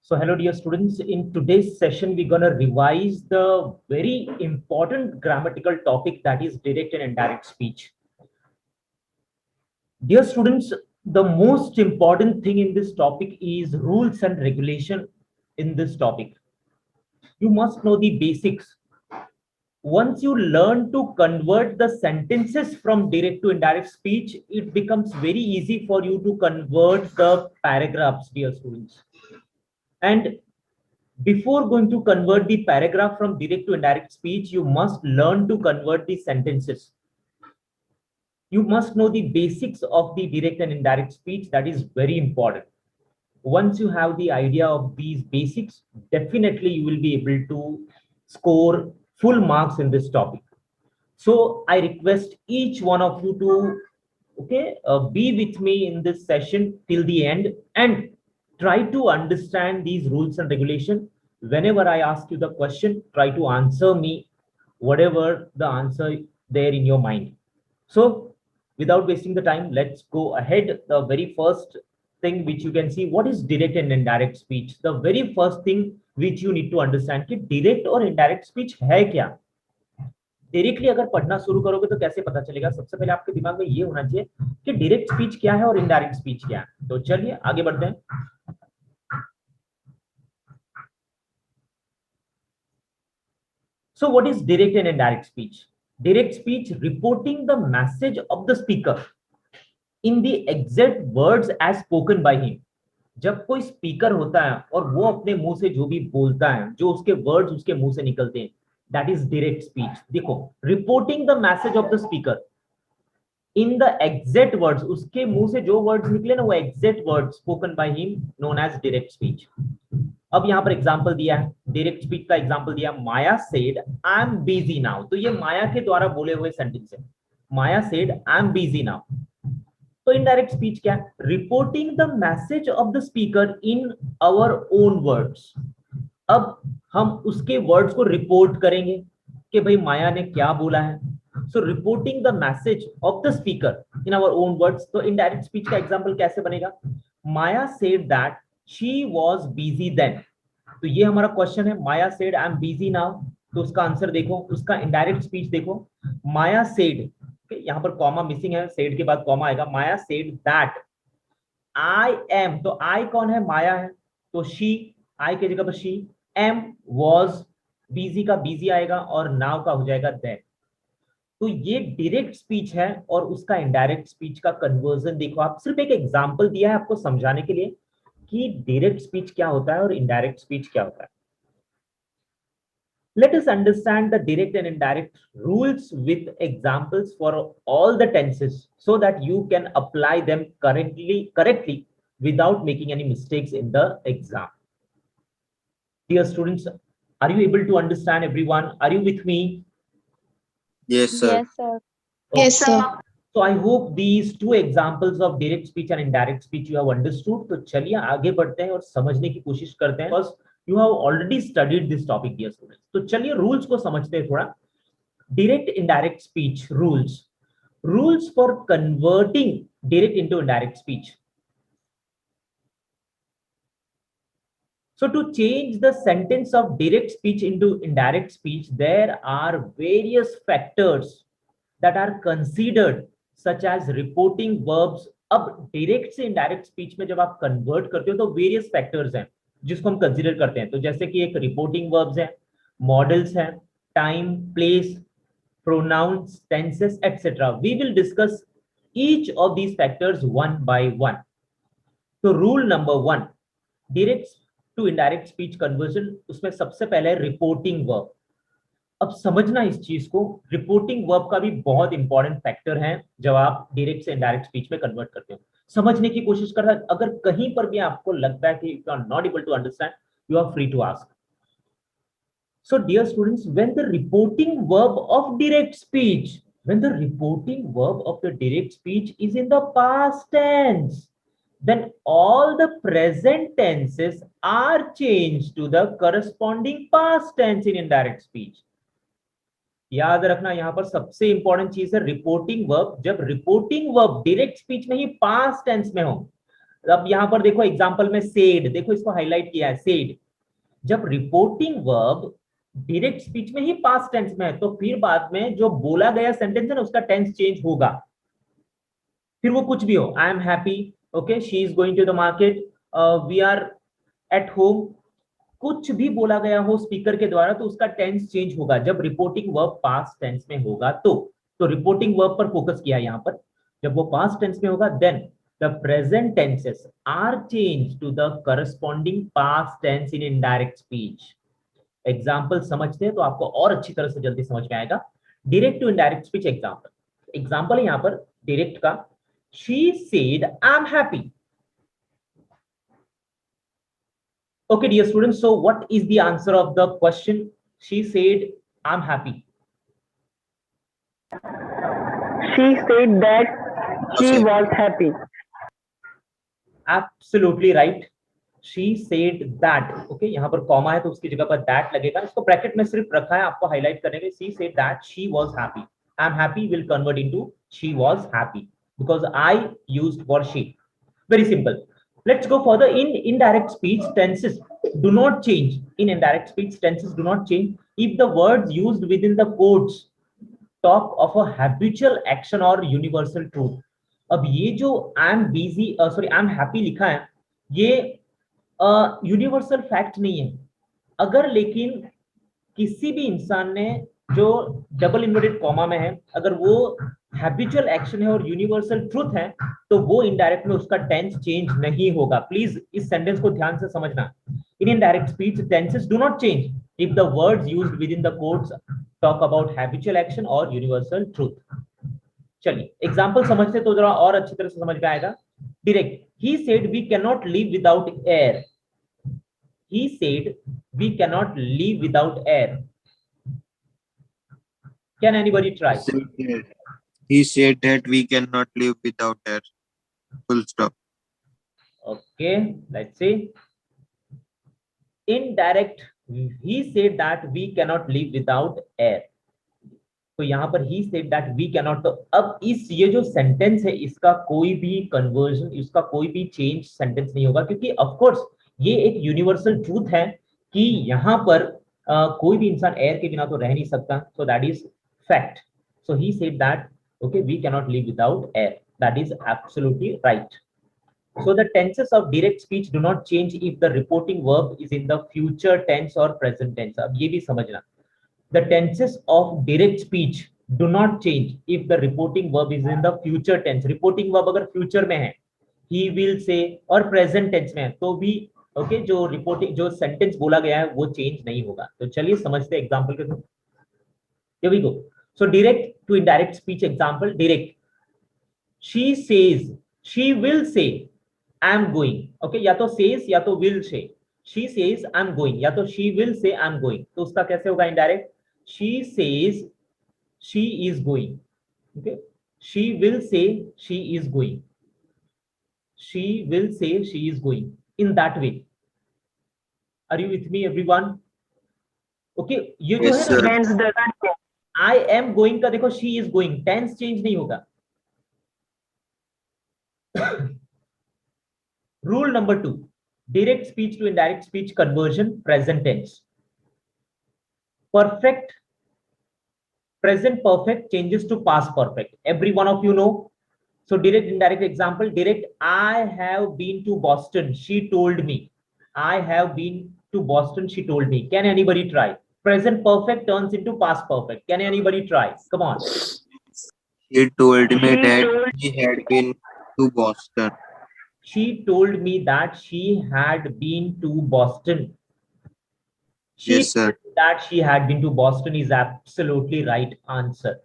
So hello dear students, in today's session we're going to revise the very important grammatical topic, that is direct and indirect speech. Dear students, the most important thing in this topic is rules and regulation in this topic. You must know the basics. Once you learn to convert the sentences from direct to indirect speech, it becomes very easy for you to convert the paragraphs, dear students. And before going to convert the paragraph from direct to indirect speech, you must learn to convert the sentences. You must know the basics of the direct and indirect speech. That is very important. Once you have the idea of these basics, definitely you will be able to score full marks in this topic. So I request each one of you to be with me in this session till the end and try to understand these rules and regulation. Whenever I ask you the question, try to answer me whatever the answer there in your mind. So without wasting the time, let's go ahead. The very first thing which you can see, what is direct and indirect speech? The very first thing which you need to understand कि direct और indirect speech है क्या? Directly अगर पढ़ना शुरू करोगे तो कैसे पता चलेगा? सबसे पहले आपके दिमाग में ये होना चाहिए कि डायरेक्ट स्पीच क्या है और इनडायरेक्ट स्पीच क्या है. तो चलिए आगे बढ़ते हैं. So what is direct and indirect speech? Direct speech reporting the message of the speaker in the exact words as spoken by him. जब कोई स्पीकर होता है और वो अपने मुंह से जो भी बोलता है, जो उसके वर्ड्स उसके मुंह से निकलते हैं, दैट इज डायरेक्ट स्पीच. देखो, reporting the message of the speaker in the exact words, उसके मुंह से जो वर्ड्स निकले ना वो exact words spoken by him, known as direct speech. अब यहाँ पर एग्जांपल दिया है, डायरेक्ट स्पीच का एग्जांपल दिया, Maya said I am busy now. तो ये माया के द्वारा बोले हुए सेंटेंस है. Maya said I am busy now. तो इनडायरेक्ट स्पीच क्या है? Reporting the message of the speaker in our own words. अब हम उसके वर्ड्स को रिपोर्ट करेंगे कि भाई माया ने क्या बोला है. So reporting the message of the speaker in our own words. तो इनडायरेक्ट स्पीच का एग्जांपल कैसे बनेगा? Maya said that she was busy then. तो ये हमारा क्वेश्चन है, Maya said I am busy now. तो उसका आंसर देखो, उसका इनडायरेक्ट स्पीच देखो, माया सेड, यहाँ पर कॉमा मिसिंग है, सेड के बाद कॉमा आएगा. माया सेड दैट आई एम, तो आई कौन है? माया है. तो शी, आई की जगह पर शी, एम वाज, बिजी का बिजी आएगा और नाउ का हो जाएगा दैट. तो ये डायरेक्ट स्पीच है और उसका इनडायरेक्ट स्पीच का कन्वर्जन देखो. आप सिर्फ एक एग्जांपल दिया है आपको समझाने के लिए कि डायरेक्ट स्पीच क्या होता है और इनडायरेक्ट स्पीच क्या होता है. Let us understand the direct and indirect rules with examples for all the tenses so that you can apply them correctly without making any mistakes in the exam. Dear students, are you able to understand everyone? Are you with me? Yes, sir. Yes, sir. Okay. Yes, sir. So I hope these two examples of direct speech and indirect speech you have understood. तो चलिए आगे बढ़ते हैं और समझने की कोशिश करते हैं. Because you have already studied this topic, dear students. तो चलिए रूल्स को समझते हैं थोड़ा. Direct indirect speech rules. Rules for converting direct into indirect speech. So to change the sentence of direct speech into indirect speech, there are various factors that are considered, such as reporting verbs. अब direct से indirect speech में जब आप convert करते हो तो various factors हैं जिसको हम कंसीडर करते हैं. तो जैसे कि एक रिपोर्टिंग वर्ब्स हैं, मॉडल्स हैं, time, place, pronouns, tenses etcetera. We will discuss each of these factors one by one. तो rule number 1, direct to indirect speech conversion, उसमें सबसे पहले रिपोर्टिंग वर्ब. अब समझना इस चीज को, रिपोर्टिंग वर्ब का भी बहुत इंपॉर्टेंट फैक्टर है जब आप डायरेक्ट से इनडायरेक्ट स्पीच में कन्वर्ट करते हो. समझने की कोशिश करना, अगर कहीं पर भी आपको लगता है कि you are not able to understand, you are free to ask. So dear students, when the reporting verb of direct speech, when the reporting verb of the direct speech is in the past tense, then all the present tenses are changed to the corresponding past tense in indirect speech. याद रखना, यहां पर सबसे important चीज है reporting verb. जब reporting verb direct speech में ही past tense में हो, अब यहां पर देखो एग्जांपल में सेड, देखो इसको हाईलाइट किया है सेड। जब रिपोर्टिंग वर्ब डायरेक्ट स्पीच में ही पास्ट टेंस में है तो फिर बाद में जो बोला गया सेंटेंस है ना उसका टेंस चेंज होगा, फिर वो कुछ भी हो। I am happy, okay, she is going to the market, we are at home, कुछ भी बोला गया हो स्पीकर के द्वारा तो उसका टेंस चेंज होगा जब रिपोर्टिंग वर्ब पास्ट टेंस में होगा। तो रिपोर्टिंग वर्ब पर फोकस किया यहां पर, जब वो पास्ट टेंस में होगा then the present tenses are change to the corresponding past tense in indirect speech. Example समझते हैं तो आपको और अच्छी तरह से जल्दी समझ में आएगा। Direct to indirect speech example, example है यहां पर डायरेक्ट का, she said I am happy. Okay, dear students, so what is the answer of the question? She said, I'm happy. She said that she Okay. was happy. Absolutely right. She said that. Okay, यहाँ पर comma है तो उसकी जगह पर that लगेगा। इसको bracket में सिर्फ रखा है आपको हाईलाइट करने के लिए। She said that she was happy. I'm happy will convert into she was happy because I used for she. Very simple. Let's go further. In indirect speech, tenses do not change. In indirect speech, tenses do not change if the words used within the quotes talk of a habitual action or universal truth. अब ये जो आई am busy sorry I am happy लिखा है ये universal fact नहीं है। अगर लेकिन किसी भी इंसान ने जो डबल इन्वर्टेड कॉमा में है अगर वो हैबिचुअल एक्शन है और यूनिवर्सल ट्रूथ है तो वो इनडायरेक्ट में उसका टेंस चेंज नहीं होगा। प्लीज इस सेंटेंस को ध्यान से समझना। इन indirect speech tenses do not change if the words used with in the quotes talk about habitual action और यूनिवर्सल ट्रूथ। चलिए एग्जांपल समझते तो जरा और अच्छी तरह से समझ में आएगा। Direct, he said we can not live without air. He said we cannot live without air. Can anybody try? He said that we cannot live without air. Full stop. Okay, let's see. Indirect, he said that we cannot live without air. तो यहां पर he said that we cannot, तो अब इस ये जो sentence है इसका कोई भी कन्वर्जन, इसका कोई भी चेंज सेंटेंस नहीं होगा क्योंकि ऑफ कोर्स ये एक यूनिवर्सल ट्रूथ है कि यहाँ पर कोई भी इंसान एयर के बिना तो रह नहीं सकता। So that is fact. So he said that okay we can not live without air, that is absolutely right. So the tenses of direct speech do not change if the reporting verb is in the future tense or present tense. अब ये भी समझना, the tenses of direct speech do not change if the reporting verb is in the future tense. Reporting verb अगर future में है, he will say और present tense में है तो भी ओके जो रिपोर्टिंग जो सेंटेंस बोला गया है वो चेंज नहीं होगा। तो चलिए समझते हैं एग्जांपल के through. Here we go. So direct to indirect speech example, direct, she says, she will say I am going. Okay, या तो says या तो will say. She says I am going या तो she will say I am going। तो उसका कैसे होगा indirect? She says she is going. Okay, she will say she is going. She will say she is going in that way. Are you with me everyone? Okay, ये जो Yes, है ना sir. Tense doesn't change. I am going का देखो she is going, tense change नहीं होगा। Rule number 2, direct speech to indirect speech conversion, present tense. Perfect, present perfect changes to past perfect. Every one of you know. So direct, indirect example, direct, I have been to Boston, she told me. I have been to Boston, she told me. Can anybody try? Present perfect turns into past perfect. Can anybody try? Come on. He told me She that told he had been to Boston. She told me that she had been to Boston. She Yes, sir. told me that she had been to Boston is absolutely right answer.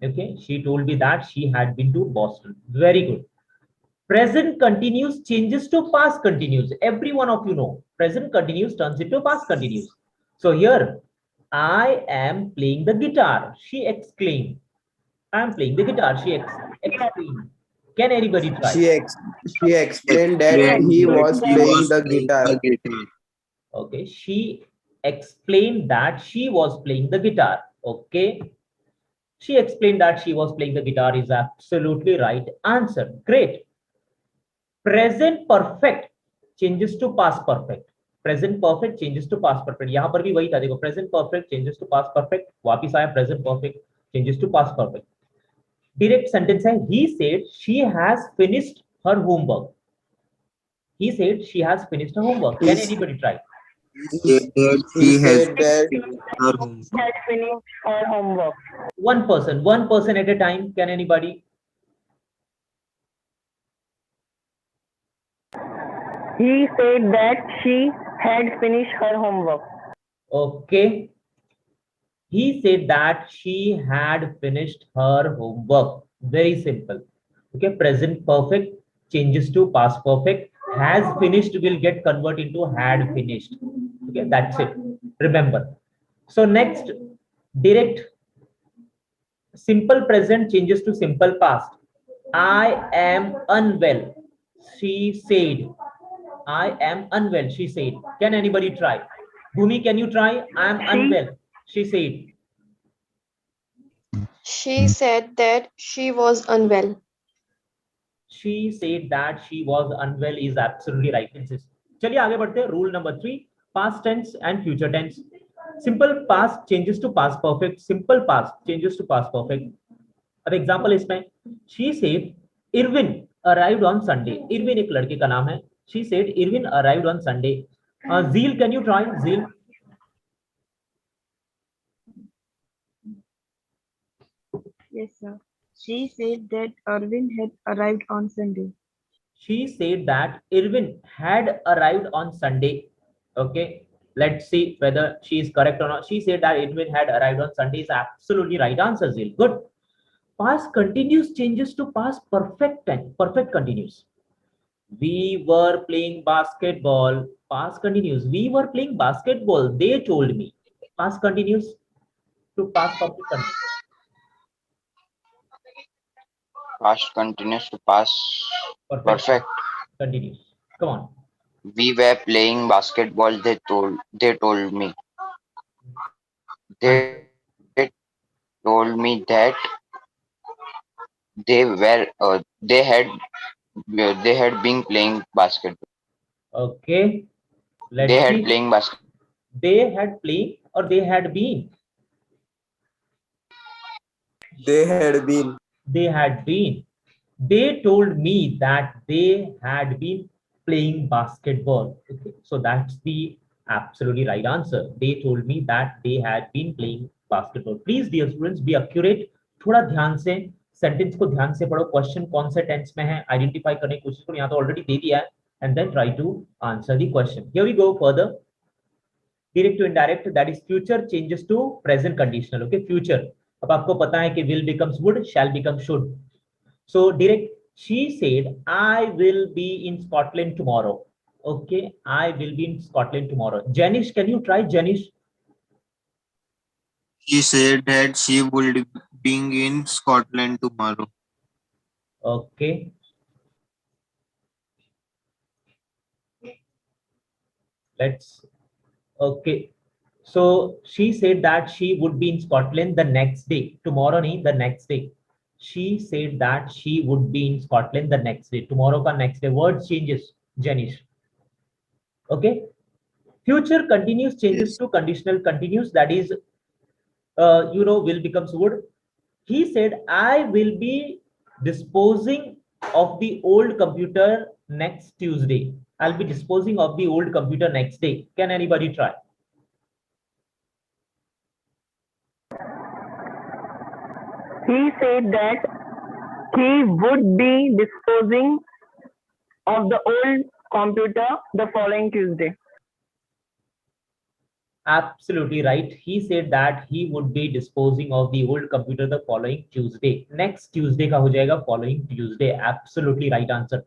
Okay, she told me that she had been to Boston. Very good. Present continuous changes to past continuous. Every one of you know. Present continuous turns into past continuous. So here, I am playing the guitar. She exclaimed. I am playing the guitar. She exclaimed. Can anybody try? She explained that Explained he that was he playing was the playing guitar. the guitar. Okay, she explained that she was playing the guitar. Okay, she explained that she was playing the guitar is absolutely right answer. Great. Present perfect changes to past perfect. Present perfect changes to past perfect. यहां पर भी वही था, देखो present perfect changes to past perfect, वापिस आया present perfect changes to past perfect. Direct sentence है, he said she has finished her homework. He said she has finished her homework. Can He- anybody try? He said that He she has said that her homework. Had finished her homework. One person at a time. Can anybody? He said that she had finished her homework. Okay. He said that she had finished her homework. Very simple. Okay, present perfect changes to past perfect. Has finished will get converted into had finished. Okay, that's it. Remember. So next, direct simple present changes to simple past. I am unwell. She said. I am unwell. She said. Can anybody try? Bhumi, can you try? I am unwell. She said. She said that she was unwell. She said that she was unwell is absolutely right. चलिए आगे बढ़ते हैं. Rule number 3, past tense and future tense. Simple past changes to past perfect. Simple past changes to past perfect. अब example इसमें, she said Irwin arrived on Sunday. Irwin एक लड़के का नाम है. She said Irwin arrived on Sunday. Zeal, can you try? Zeal. Yes, sir. She said that Irwin had arrived on Sunday. She said that Irwin had arrived on Sunday. Okay, let's see whether she is correct or not. She said that Irwin had arrived on Sunday is absolutely right answer, Zil. Good. Past continuous changes to past perfect tense. Perfect continuous. We were playing basketball. Past continuous. We were playing basketball. They told me. Past continuous to past perfect continuous. Past continuous to past perfect. Continuous. Come on. We were playing basketball. They told me. They told me that they had been playing basketball. Okay. Let's They had see. playing basketball. They had played or they had been. they had been. They had been. They told me that they had been playing basketball. Okay, so that's the absolutely right answer. They told me that they had been playing basketball. Please, dear students, be accurate. थोड़ा ध्यान से sentence को ध्यान से पढ़ो. Question कौन से tense में है आइडेंटिफाई करने की कोशिश करो. यहाँ तो ऑलरेडी दे दिया है. And then try to answer the question. Here we go further. Direct to indirect, that is future changes to present conditional. Okay, future. अब आपको पता है कि will becomes would, shall becomes should. So direct, she said I will be in Scotland tomorrow. Okay, I will be in Scotland tomorrow. Janish, can you try? Janish. She said that she would be in Scotland tomorrow. Okay, let's. Okay, so she said that she would be in Scotland the next day. Tomorrow nahi, the next day. She said that she would be in Scotland the next day. Tomorrow ka next day. Word changes, Janish. Okay. Future continuous changes Yes. to conditional continuous. That is, will becomes would. He said, I will be disposing of the old computer next Tuesday. I'll be disposing of the old computer next day. Can anybody try? He said that he would be disposing of the old computer the following Tuesday. Absolutely right. He said that he would be disposing of the old computer the following Tuesday. Next Tuesday का हो जाएगा following Tuesday. Absolutely right answer.